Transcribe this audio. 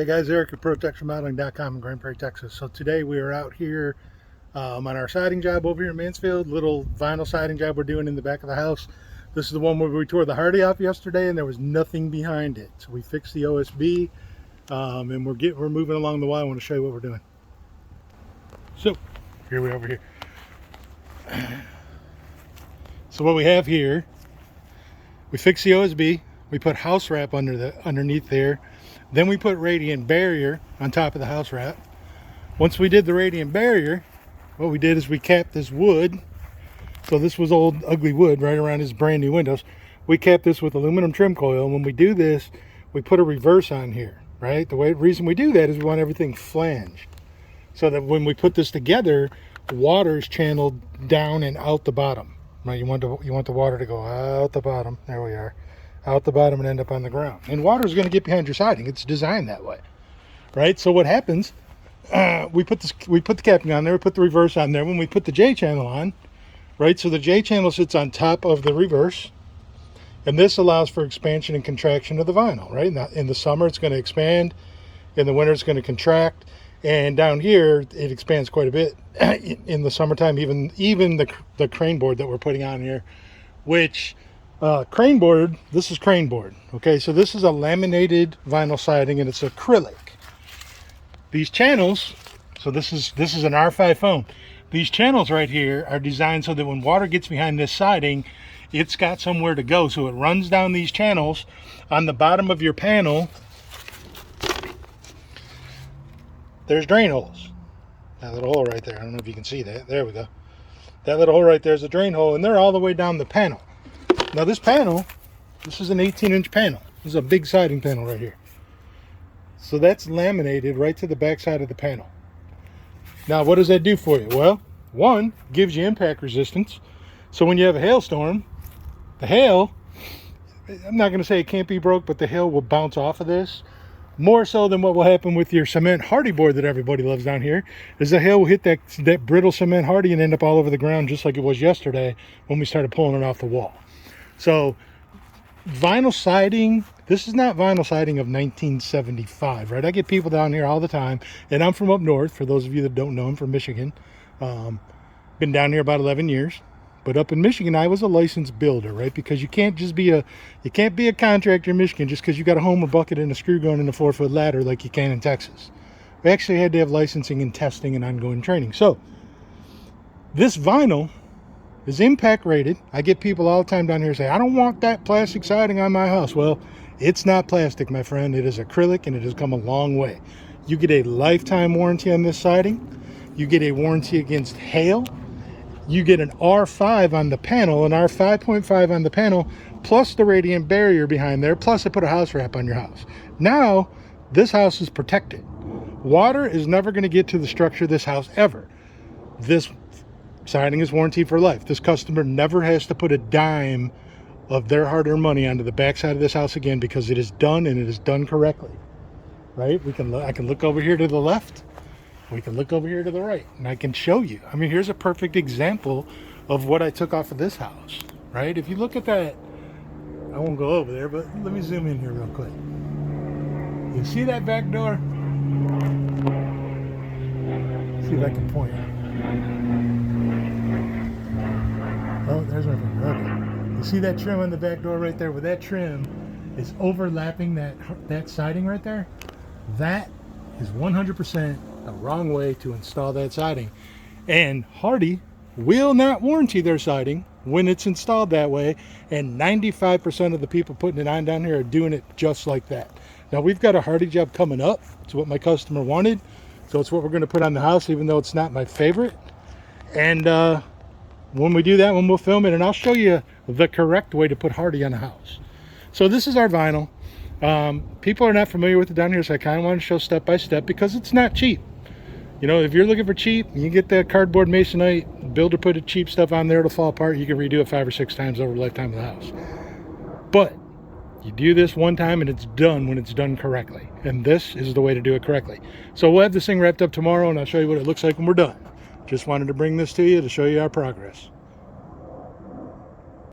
Hey guys, Eric at ProTexRemodeling.com in Grand Prairie, Texas. So today we are out here on our siding job over here in Mansfield. Little vinyl siding job we're doing in the back of the house. This is the one where we tore the hardy off yesterday and there was nothing behind it. So we fixed the OSB and we're moving along the wall. I want to show you what we're doing. So here we are over here. So what we have here, we fixed the OSB. We put house wrap underneath there. Then we put radiant barrier on top of the house wrap. Once we did the radiant barrier, what we did is we capped this wood. So this was old ugly wood right around his brand new windows. We capped this with aluminum trim coil. And when we do this, we put a reverse on here, right? The reason we do that is we want everything flanged. So that when we put this together, water is channeled down and out the bottom, right? You want the water to go out the bottom. There we are. Out the bottom and end up on the ground. And water is going to get behind your siding. It's designed that way, right? So what happens, we put the capping on there, we put the reverse on there. When we put the J channel on, right? So the J channel sits on top of the reverse, and this allows for expansion and contraction of the vinyl, right? Now, in the summer, it's going to expand. In the winter, it's going to contract. And down here, it expands quite a bit. In the summertime, even the crane board that we're putting on here, which crane board, this is crane board. Okay, so this is a laminated vinyl siding and it's acrylic. These channels, so this is an R5 foam. These channels right here are designed so that when water gets behind this siding, it's got somewhere to go. So it runs down these channels on the bottom of your panel. There's drain holes. That little hole right there, I don't know if you can see that. There we go. That little hole right there is a drain hole, and they're all the way down the panel. Now this panel, this is an 18-inch panel. This is a big siding panel right here. So that's laminated right to the back side of the panel. Now what does that do for you? Well, one, gives you impact resistance. So when you have a hailstorm, the hail, I'm not going to say it can't be broke, but the hail will bounce off of this. More so than what will happen with your cement hardy board that everybody loves down here, is the hail will hit that brittle cement hardy and end up all over the ground just like it was yesterday when we started pulling it off the wall. So vinyl siding, this is not vinyl siding of 1975, right? I get people down here all the time, and I'm from up north. For those of you that don't know, I'm from Michigan. Been down here about 11 years. But up in Michigan, I was a licensed builder, right? Because you can't be a contractor in Michigan just because you got a home, a bucket, and a screw gun and a 4-foot ladder like you can in Texas. We actually had to have licensing and testing and ongoing training. So this vinyl is impact rated. I get people all the time down here say, I don't want that plastic siding on my house. Well, it's not plastic, my friend. It is acrylic, and it has come a long way. You get a lifetime warranty on this siding. You get a warranty against hail. You get an R5 on the panel, an R5.5 on the panel, plus the radiant barrier behind there, plus I put a house wrap on your house. Now, this house is protected. Water is never going to get to the structure of this house ever. This siding is warranted for life. This customer never has to put a dime of their hard-earned money onto the backside of this house again, because it is done, and it is done correctly. Right? I can look over here to the left. We can look over here to the right, and I can show you. I mean, here's a perfect example of what I took off of this house, right? If you look at that, I won't go over there, but let me zoom in here real quick. You see that back door? See if I can point. Oh, there's my finger. Okay. You see that trim on the back door right there? Where that trim is overlapping that siding right there? That is 100% the wrong way to install that siding. And Hardy will not warranty their siding when it's installed that way, and 95% of the people putting it on down here are doing it just like that. Now we've got a Hardy job coming up. It's what my customer wanted, so it's what we're going to put on the house, even though it's not my favorite. And when we do that one, we'll film it, and I'll show you the correct way to put Hardy on a house. So this is our vinyl. People are not familiar with it down here, so I kind of want to show step by step, because it's not cheap. You know, if you're looking for cheap, you get that cardboard masonite, builder put a cheap stuff on there, it'll fall apart. You can redo it 5 or 6 times over the lifetime of the house. But you do this one time and it's done when it's done correctly. And this is the way to do it correctly. So we'll have this thing wrapped up tomorrow, and I'll show you what it looks like when we're done. Just wanted to bring this to you to show you our progress.